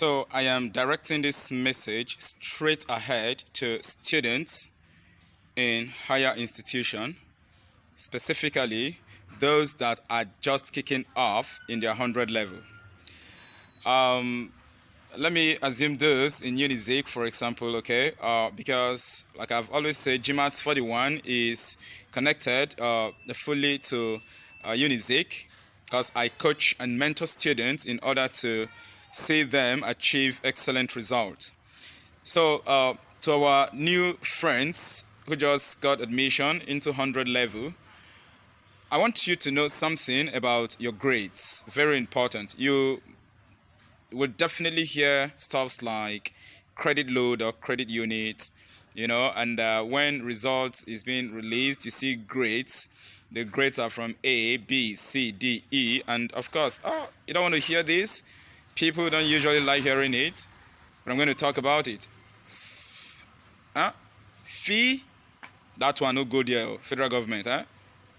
So I am directing this message straight ahead to students in higher institution, specifically those that are just kicking off in their 100 level. Let me assume those in Unizik, for example, okay? Because like I've always said, GMAT 41 is connected fully to Unizik because I coach and mentor students in order to see them achieve excellent results. So to our new friends who just got admission into 100 level, I want you to know something about your grades. Very important. You will definitely hear stuffs like credit load or credit unit, and when results is being released, you see grades. The grades are from A, B, C, D, E, and of course, you don't want to hear this. People don't usually like hearing it, but I'm going to talk about it. Fee, that one no go there, federal government, huh?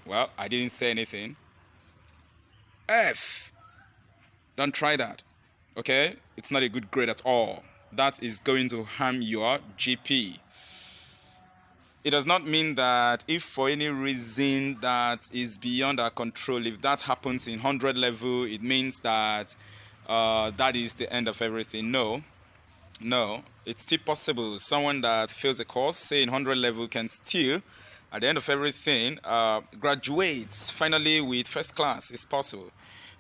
Well, I didn't say anything. F, don't try that. Okay, it's not a good grade at all. That is going to harm your GP. It does not mean that if for any reason that is beyond our control, if that happens in 100 level, it means that that is the end of everything. No, it's still possible. Someone that fails a course, say in 100 level, can still, at the end of everything, graduates finally with first class. It's possible.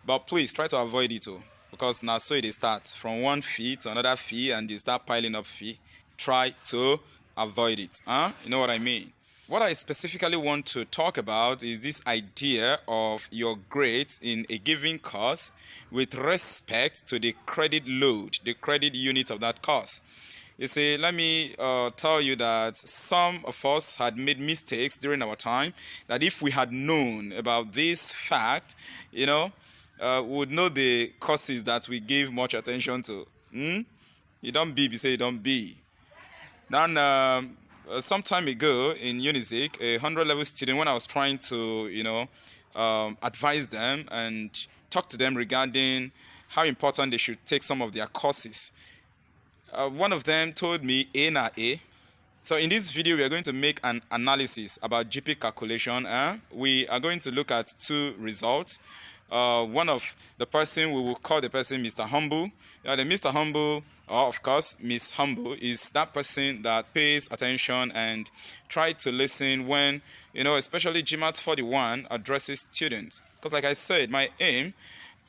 But please try to avoid it too, because now so it starts from one fee to another fee and you start piling up fee. Try to avoid it. You know what I mean? What I specifically want to talk about is this idea of your grades in a given course with respect to the credit load, the credit unit of that course. You see, let me tell you that some of us had made mistakes during our time, that if we had known about this fact, we would know the courses that we give much attention to. You don't be, say you don't be. Then some time ago in Unizik, a 100 level student, when I was trying to, advise them and talk to them regarding how important they should take some of their courses, one of them told me A na A. So in this video, we are going to make an analysis about GP calculation. We are going to look at two results. One of the person, we will call the person Mr. Humble. The Mr. Humble, or of course Miss Humble, is that person that pays attention and try to listen when, especially GMAT 41 addresses students. Because like I said, my aim,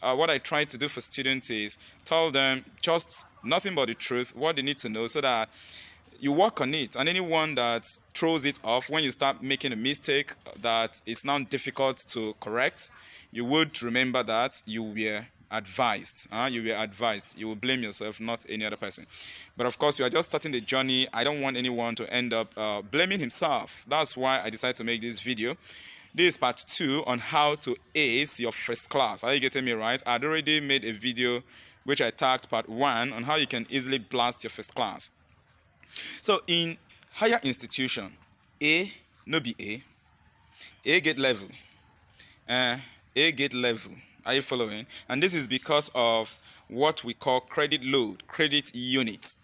what I try to do for students is tell them just nothing but the truth, what they need to know, so that you work on it. And anyone that throws it off when you start making a mistake that is now difficult to correct, you would remember that you were advised. You were advised. You will blame yourself, not any other person. But of course, you are just starting the journey. I don't want anyone to end up blaming himself. That's why I decided to make this video. This is part 2 on how to ace your first class. Are you getting me right? I'd already made a video which I tagged part 1 on how you can easily blast your first class. So in higher institution, A no be A get level. A get level. Are you following? And this is because of what we call credit load, credit unit.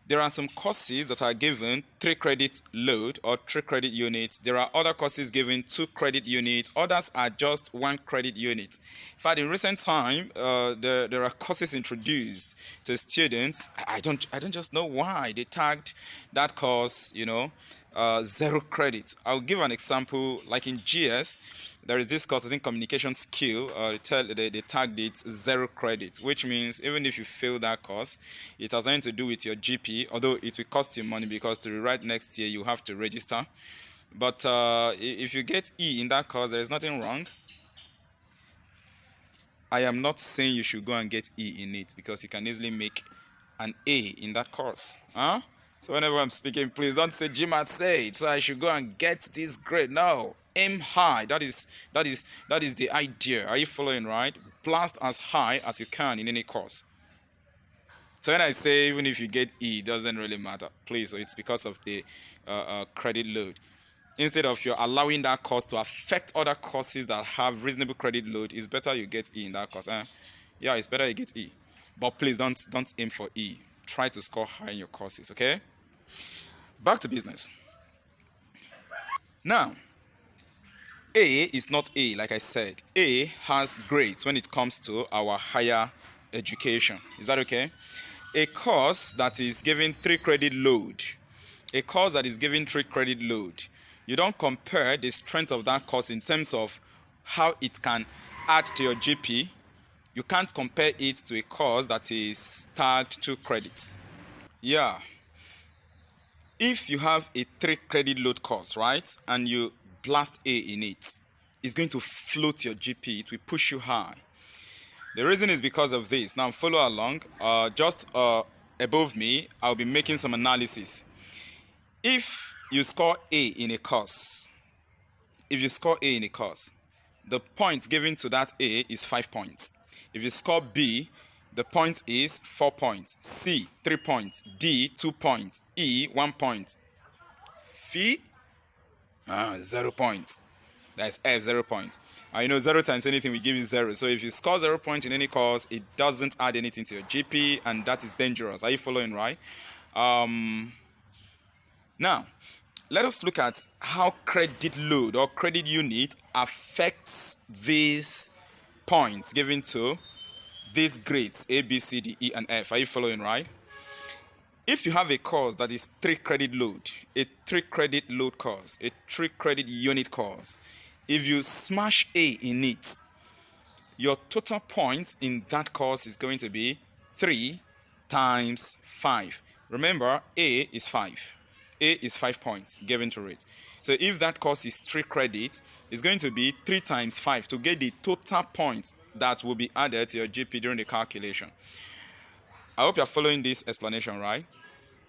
There are some courses that are given 3 credit load or 3 credit units. There are other courses given 2 credit units. Others are just 1 credit unit. In fact, in recent time, there are courses introduced to students. I don't just know why they tagged that course, 0 credit. I'll give an example. Like in GS, there is this course, I think communication skill, they tagged it 0 credit, which means even if you fail that course, it has nothing to do with your GP, although it will cost you money because to rewrite next year you have to register. But if you get E in that course, there is nothing wrong. I am not saying you should go and get E in it because you can easily make an A in that course. So whenever I'm speaking, please don't say GMAT say it, so I should go and get this grade. No, aim high. That is the idea. Are you following, right? Blast as high as you can in any course. So when I say even if you get E, it doesn't really matter. Please, so it's because of the credit load. Instead of you're allowing that course to affect other courses that have reasonable credit load, it's better you get E in that course. Yeah, it's better you get E. But please don't aim for E. Try to score high in your courses, okay? Back to business. Now, A is not A, like I said. A has grades when it comes to our higher education. Is that okay? A course that is given 3 credit load. A course that is given 3 credit load. You don't compare the strength of that course in terms of how it can add to your GP. You can't compare it to a course that is tagged 2 credits. Yeah. If you have a 3 credit load course, right, and you blast A in it, it's going to float your GP. It will push you high. The reason is because of this. Now follow along. Just above me, I'll be making some analysis. If you score A in a course, the points given to that A is 5 points. If you score B, the point is 4 points. C, 3 points. D, 2 points. E, 1 point. F, 0 points. That's F, 0 points. You know 0 times anything we give you 0. So if you score 0 points in any course, it doesn't add anything to your GP, and that is dangerous. Are you following, right? Now, let us look at how credit load or credit unit affects these points given to these grades A, B, C, D, E, and F. Are you following, right? If you have a course that is 3 credit load, a 3 credit load course, a 3 credit unit course, if you smash A in it, your total points in that course is going to be 3 times 5. Remember, A is 5. A is 5 points given to it. So if that course is 3 credits, it's going to be 3 times 5 to get the total points that will be added to your GP during the calculation. I hope you're following this explanation, right?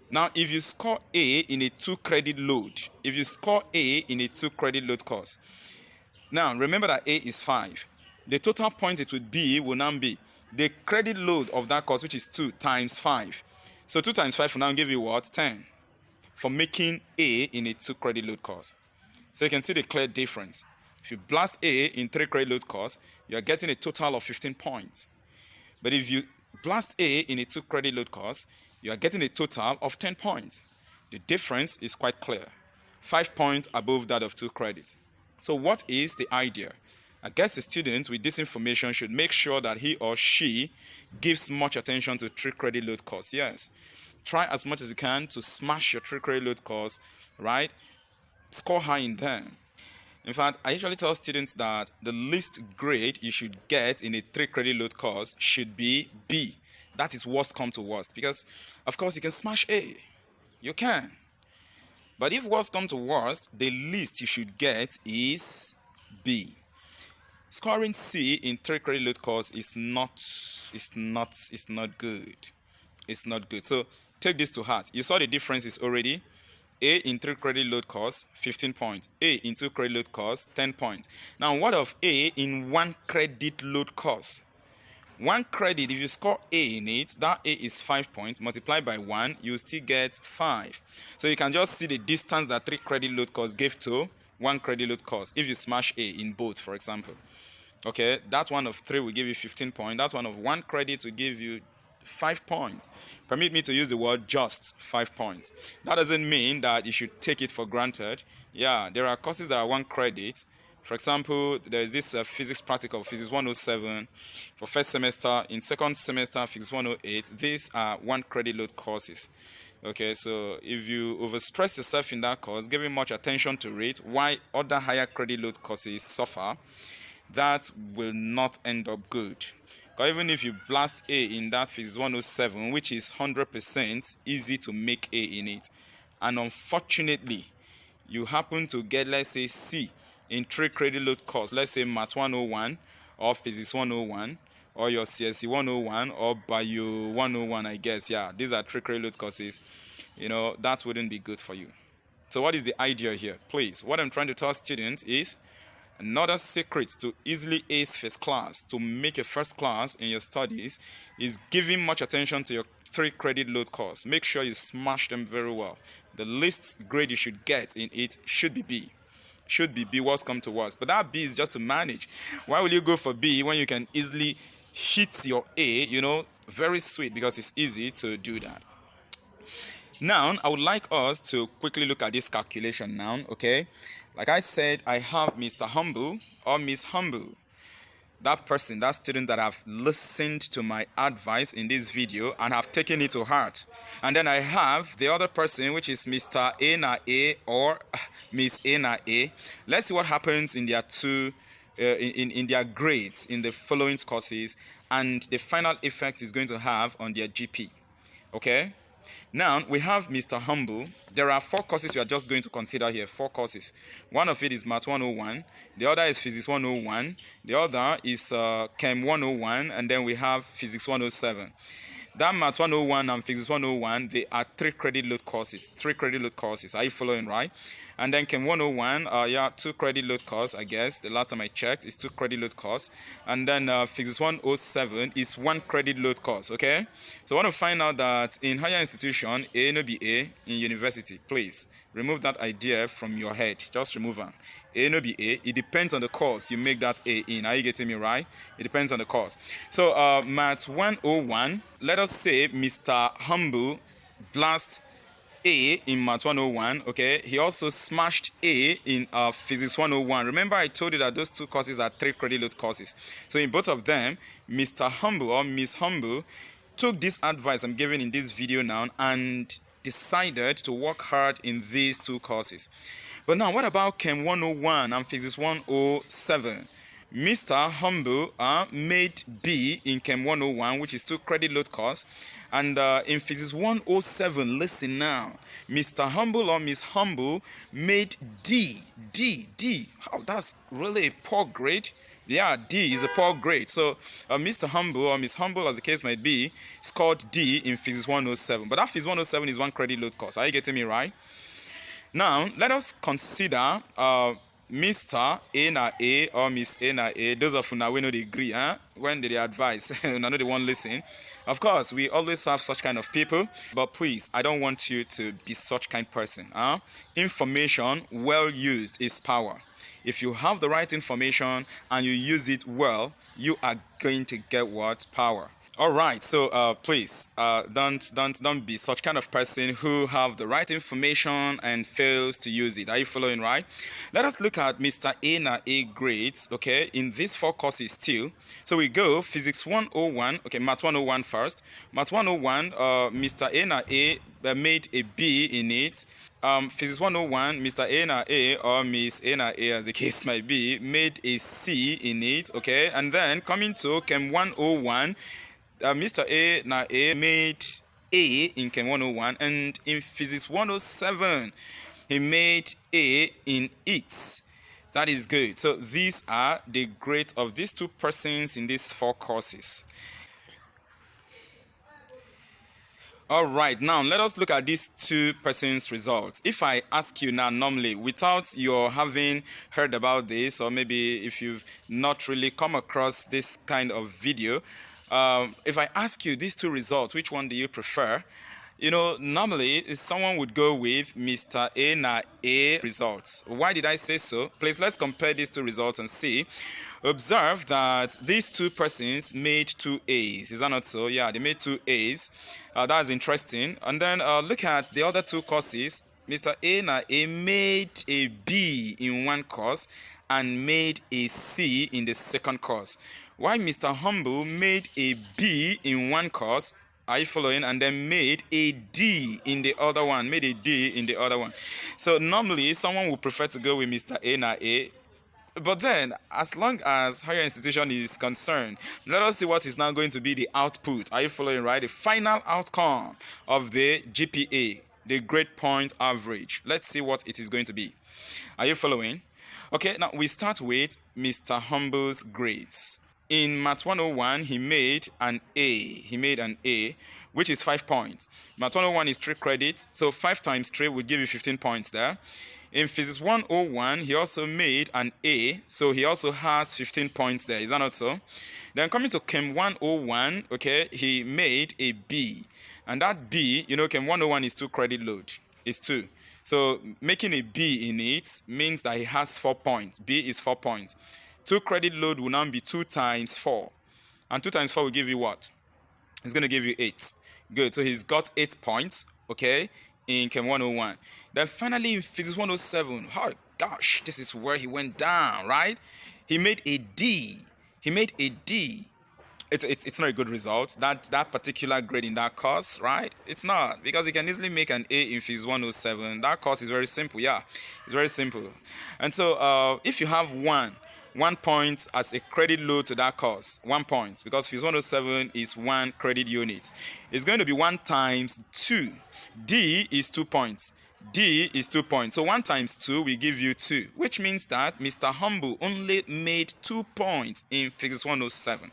Now, if you score A in a 2 credit load, course, now remember that A is 5. The total point it would be will now be the credit load of that course, which is 2 times 5. So 2 times 5 will now give you what? 10 for making A in a 2 credit load course. So you can see the clear difference. If you blast A in 3 credit load course, you are getting a total of 15 points. But if you blast A in a 2 credit load course, you are getting a total of 10 points. The difference is quite clear. 5 points above that of 2 credits. So what is the idea? I guess a student with this information should make sure that he or she gives much attention to 3 credit load course. Yes. Try as much as you can to smash your 3 credit load course, right? Score high in them. In fact, I usually tell students that the least grade you should get in a 3 credit load course should be B. That is worst come to worst, because of course you can smash A. You can. But if worst come to worst, the least you should get is B. Scoring C in 3 credit load course is not good. It's not good. So take this to heart. You saw the differences already. A in 3 credit load course, 15 points. A in 2 credit load course, 10 points. Now, what of A in 1 credit load course? 1 credit, if you score A in it, that A is 5 points. Multiplied by 1, you still get 5. So you can just see the distance that 3 credit load course gave to 1 credit load course. If you smash A in both, for example. Okay, that one of 3 will give you 15 points. That one of 1 credit will give you 5 points. Permit me to use the word just 5 points. That doesn't mean that you should take it for granted. Yeah, there are courses that are 1 credit. For example, there is this physics practical, physics 107 for first semester. In second semester, physics 108. These are 1 credit load courses. Okay, so if you overstress yourself in that course, giving much attention to it, why other higher credit load courses suffer, that will not end up good. Because even if you blast A in that physics 107, which is 100% easy to make A in it, and unfortunately, you happen to get, let's say, C in 3 credit load course, let's say Math 101 or Physics 101 or your CSC 101 or Bio 101, I guess. Yeah, these are 3 credit load courses. You know, that wouldn't be good for you. So what is the idea here? Please, what I'm trying to tell students is another secret to easily ace first class, to make a first class in your studies, is giving much attention to your 3 credit load course. Make sure you smash them very well. The least grade you should get in it should be B. Should be B, worst come to worst. But that B is just to manage. Why will you go for B when you can easily hit your A, you know, Very sweet because it's easy to do that. Now, I would like us to quickly look at this calculation now, okay? Like I said, I have Mr. Humble or Miss Humble. That person, that student that have listened to my advice in this video and have taken it to heart. And then I have the other person, which is Mr. Ena A or Miss Ena A. Let's see what happens in their in their grades in the following courses, and the final effect is going to have on their GP. Okay? Now, we have Mr. Humble. There are 4 courses we are just going to consider here. 4 courses. One of it is Math 101. The other is Physics 101. The other is Chem 101. And then we have Physics 107. That Math 101 and Physics 101, they are 3 credit load courses. 3 credit load courses. Are you following, right? And then Chem 101, 2 credit load course, I guess. The last time I checked, is 2 credit load course. And then Physics 107 is 1 credit load course, okay? So I want to find out that in higher institution, A no be A in university. Please, remove that idea from your head. Just remove them. A no be A. It depends on the course you make that A in. Are you getting me right? It depends on the course. So Math 101, let us say Mr. Humble blast A in Math 101, okay? He also smashed A in Physics 101. Remember I told you that those 2 courses are 3 credit load courses. So in both of them, Mr. Humble or Miss Humble took this advice I'm giving in this video now and decided to work hard in these 2 courses. But now, what about Chem 101 and Physics 107? Mr. Humble made B in Chem 101, which is 2 credit load course. And in Physics 107, listen now, Mr. Humble or Miss Humble made D. Oh, that's really a poor grade. Yeah, D is a poor grade. So Mr. Humble or Miss Humble, as the case might be, scored D in Physics 107. But that Physics 107 is 1 credit load course. Are you getting me right? Now, let us consider Mr. Ena A or Miss Ena A. Those of you now we know they agree, when they advise, I know they won't listen. Of course, we always have such kind of people, but please, I don't want you to be such kind of person. Information well used is power. If you have the right information and you use it well, you are going to get what? Power. All right, so please don't be such kind of person who have the right information and fails to use it. Are you following, right? Let us look at Mr. Ena A grades, okay, in these 4 courses still. So we go Physics 101, okay, Math 101 first. Math 101, Mr. Ena A made a B in it. Physics 101, Mr. Ena A or Miss Ena A, as the case might be, made a C in it, okay? And then coming to Chem 101, Mr. Ena A made A in Chem 101, and in Physics 107, he made A in it. That is good. So these are the grades of these 2 persons in these 4 courses. All right, now let us look at these 2 persons' results. If I ask you now, normally, without your having heard about this, or maybe if you've not really come across this kind of video, if I ask you these 2 results, which one do you prefer? You know, normally someone would go with Mr. Ena A results. Why did I say so? Please, let's compare these 2 results and see. Observe that these 2 persons made 2 A's. Is that not so? Yeah, they made 2 A's. That's interesting. And then look at the other 2 courses. Mr. Ena A made a B in 1 course and made a C in the 2nd course. While Mr. Humble made a B in 1 course, are you following? And then made a D in the other one. Made a D in the other one. So normally someone would prefer to go with Mr. Ena A. But then, as long as higher institution is concerned, let us see what is now going to be the output. Are you following, right? The final outcome of the GPA, the grade point average. Let's see what it is going to be. Are you following? Okay, now we start with Mr. Humble's grades. In Math 101, he made an A, which is 5 points. Math 101 is 3 credits, so 5 times 3 would give you 15 points there. In Physics 101, he also made an A, so he also has 15 points there. Is that not so? Then coming to Chem 101, okay, he made a B. And that B, you know, Chem 101 is 2 credit load. It's 2. So making a B in it means that he has 4 points. B is 4 points. 2 credit load will now be 2 times 4. And 2 times 4 will give you what? It's going to give you 8. Good. So he's got 8 points, okay, in Chem 101. Then finally in Physics 107, oh gosh, this is where he went down, right? He made a D. He made a D. It's not a good result. That particular grade in that course, right? It's not, because you can easily make an A in Physics 107. That course is very simple. Yeah, it's very simple. And so if you have 1 point as a credit load to that course, 1 point, because Physics 107 is 1 credit unit. It's going to be 1 times 2. D is 2 points. D is 2 points. So 1 times 2 will give you 2, which means that Mr. Humble only made 2 points in Physics 107.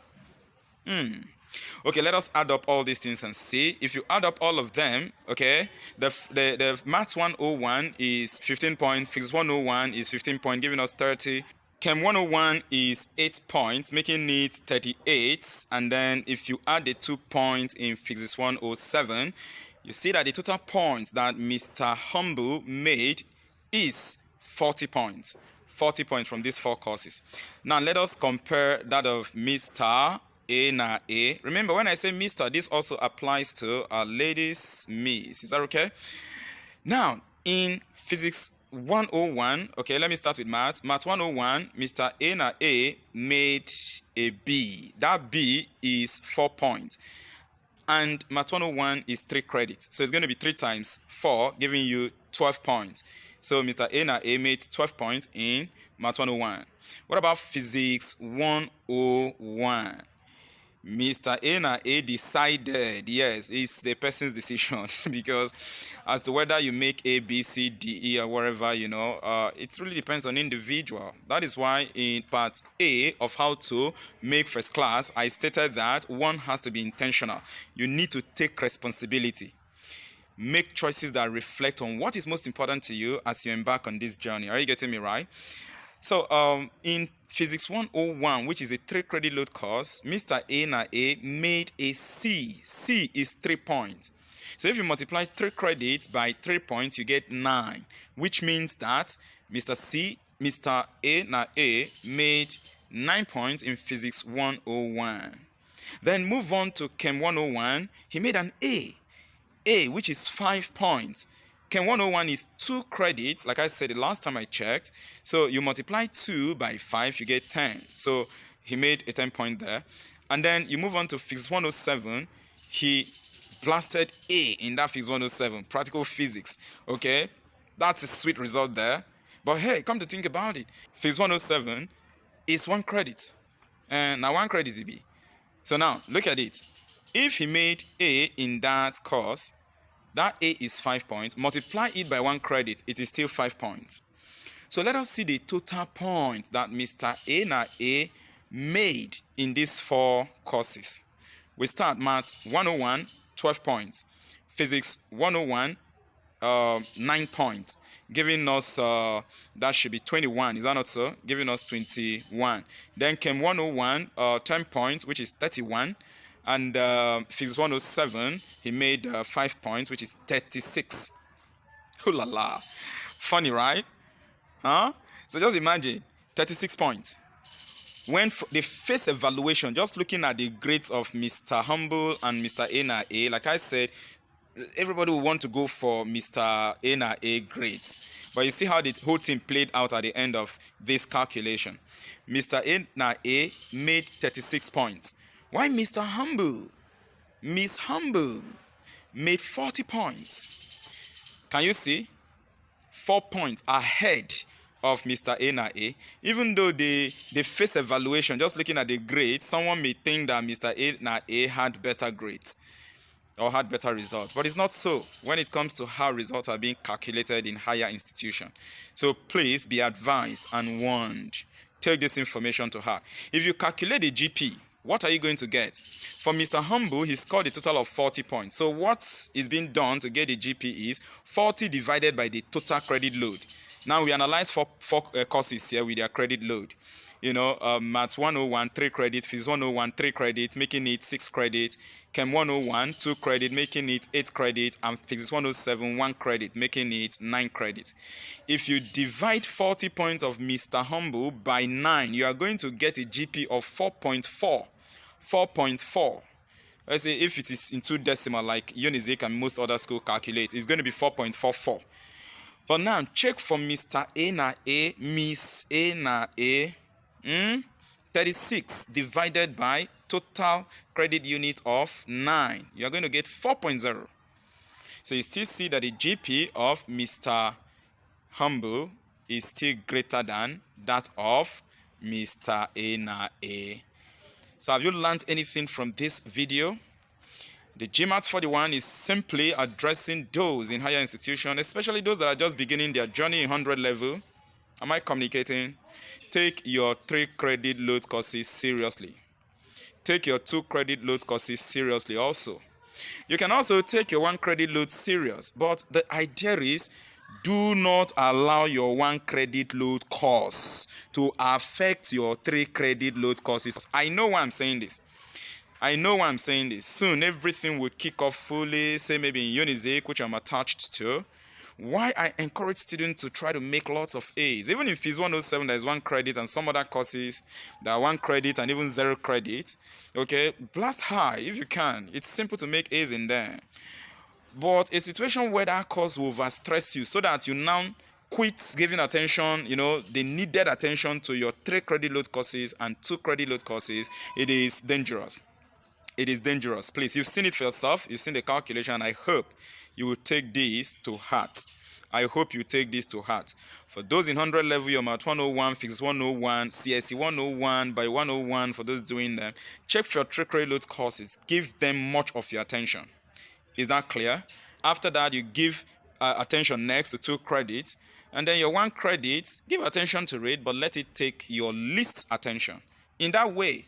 Okay, let us add up all these things and see. If you add up all of them, okay, the Maths 101 is 15 points, Physics 101 is 15 points, giving us 30. Chem 101 is 8 points, making it 38. And then if you add the 2 points in Physics 107, you see that the total points that Mr. Humble made is 40 points. 40 points from these 4 courses. Now let us compare that of Mr. A. Remember, when I say Mr., this also applies to ladies, Miss. Is that okay? Now, in Physics 101, okay, let me start with Maths. Maths 101, Mr. A made a B. That B is 4 points. And Maths 101 is 3 credits. So it's going to be 3 times 4, giving you 12 points. So Mr. A made 12 points in Maths 101. What about Physics 101? Mr. A decided, yes, it's the person's decision because as to whether you make A, B, C, D, E, or whatever, it really depends on individual. That is why in part A of how to make first class, I stated that one has to be intentional. You need to take responsibility. Make choices that reflect on what is most important to you as you embark on this journey. Are you getting me right? So in Physics 101, which is a 3 credit load course, Mr. A made a C. C is 3 points. So if you multiply 3 credits by 3 points, you get 9, which means that Mr. A made 9 points in Physics 101. Then move on to Chem 101. He made an A, which is 5 points. Chem 101 is 2 credits, like I said the last time I checked. So you multiply 2 by 5, you get 10. So he made a 10 point there. And then you move on to Physics 107. He blasted A in that Physics 107, practical physics. Okay, that's a sweet result there. But hey, come to think about it, Physics 107 is 1 credit. And now 1 credit is B. So now look at it. If he made A in that course, that A is 5 points. Multiply it by 1 credit, it is still 5 points. So let us see the total points that Mr. A made in these 4 courses. We start Maths 101, 12 points. Physics 101, 9 points. Giving us, that should be 21, is that not so? Giving us 21. Then Chem 101, 10 points, which is 31. And Physics 107, he made 5 points, which is 36. Ooh la la. Funny, right? Huh? So just imagine, 36 points. When the face evaluation, just looking at the grades of Mr. Humble and Mr. A, like I said, everybody will want to go for Mr. A grades. But you see how the whole thing played out at the end of this calculation. Mr. A made 36 points. Why Mr. Humble? Miss Humble made 40 points. Can you see? 4 points ahead of Mr. A. Even though the face evaluation, just looking at the grades, someone may think that Mr. A had better grades or had better results. But it's not so when it comes to how results are being calculated in higher institutions. So please be advised and warned. Take this information to heart. If you calculate the GP, what are you going to get? For Mr. Humble, he scored a total of 40 points. So what is being done to get the GP is 40 divided by the total credit load. Now we analyze four courses here with their credit load. Maths 101, 3 credit, Physics 101, 3 credit, making it 6 credit, Chem 101, 2 credit, making it 8 credit, and Physics 107, 1 credit, making it 9 credit. If you divide 40 points of Mr. Humble by 9, you are going to get a GP of 4.4. 4.4. let's say if it is in 2 decimal like Unizik and most other schools calculate, it's going to be 4.44. But now check for Mr. A na A, Miss A na A. 36 divided by total credit unit of 9. You are going to get 4.0. So you still see that the GP of Mr. Humble is still greater than that of Mr. A na A. So have you learned anything from this video? The GMAT 41 is simply addressing those in higher institutions, especially those that are just beginning their journey in 100 level. Am I communicating? Take your 3 credit load courses seriously. Take your 2 credit load courses seriously also. You can also take your 1 credit load serious, but the idea is do not allow your 1 credit load course to affect your 3 credit load courses. I know why I'm saying this. Soon everything will kick off fully, say maybe in Unizik, which I'm attached to. Why I encourage students to try to make lots of A's. Even if it's 107, there is 1 credit, and some other courses that are 1 credit and even 0 credit. Okay, blast high if you can. It's simple to make A's in there. But a situation where that course will overstress you so that you now quit giving attention, the needed attention to your 3 credit load courses and 2 credit load courses, it is dangerous. It is dangerous. Please, you've seen it for yourself. You've seen the calculation, and I hope you will take this to heart. For those in 100 level, you're at 101, Physics 101, CSE 101, by 101 for those doing them. Check for your 3 credit load courses. Give them much of your attention. Is that clear? After that, you give attention next to 2 credits. And then your 1 credit, give attention to it, but let it take your least attention. In that way,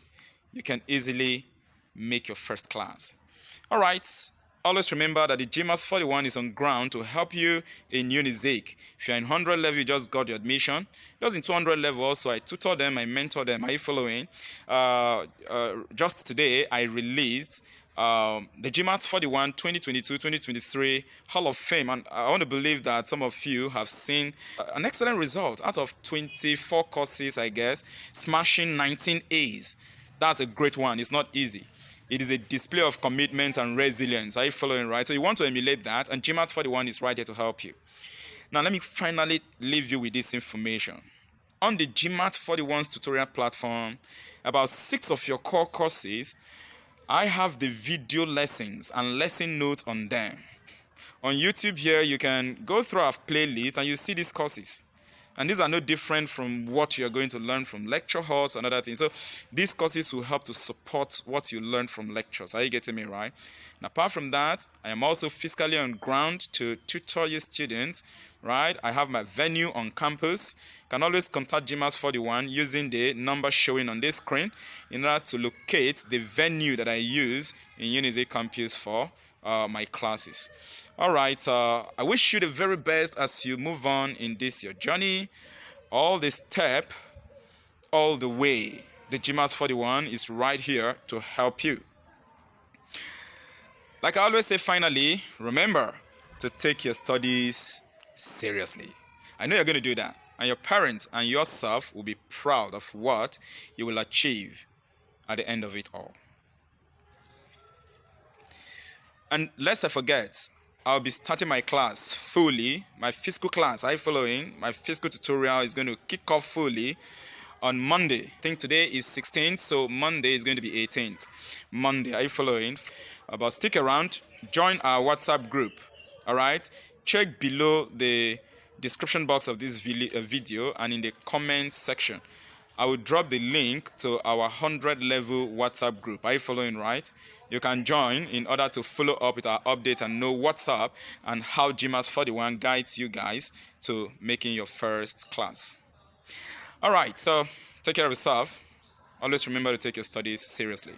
you can easily make your first class. All right. Always remember that the GMAT 41 is on ground to help you in Unizik. If you're in 100 level, you just got your admission. Those in 200 level also, I tutor them, I mentor them. Are you following? Just today, I released the GMAT 41 2022-2023 Hall of Fame, and I want to believe that some of you have seen an excellent result. Out of 24 courses, I guess, smashing 19 A's. That's a great one. It's not easy. It is a display of commitment and resilience. Are you following, right? So you want to emulate that, and GMAT 41 is right here to help you. Now, let me finally leave you with this information. On the GMAT 41's tutorial platform, about 6 of your core courses, I have the video lessons and lesson notes on them. On YouTube here, you can go through our playlist and you see these courses. And these are no different from what you're going to learn from lecture halls and other things. So these courses will help to support what you learn from lectures. Are you getting me right? And apart from that, I am also physically on ground to tutor you students, right? I have my venue on campus. You can always contact GMAT 41 using the number showing on this screen in order to locate the venue that I use in Unizik campus for my classes. All right, I wish you the very best as you move on in this your journey. All the step, all the way. The GMAT 41 is right here to help you. Like I always say, finally, remember to take your studies seriously. I know you're going to do that, and your parents and yourself will be proud of what you will achieve at the end of it all. And lest I forget, I'll be starting my class fully, my physical class. Are you following? My physical tutorial is going to kick off fully on Monday. I think today is 16th, so Monday is going to be 18th. Monday, are you following? But stick around, join our WhatsApp group, all right? Check below the description box of this video and in the comment section. I will drop the link to our 100 level WhatsApp group. Are you following, right? You can join in order to follow up with our update and know what's up and how GMAT 41 guides you guys to making your first class. All right, so take care of yourself. Always remember to take your studies seriously.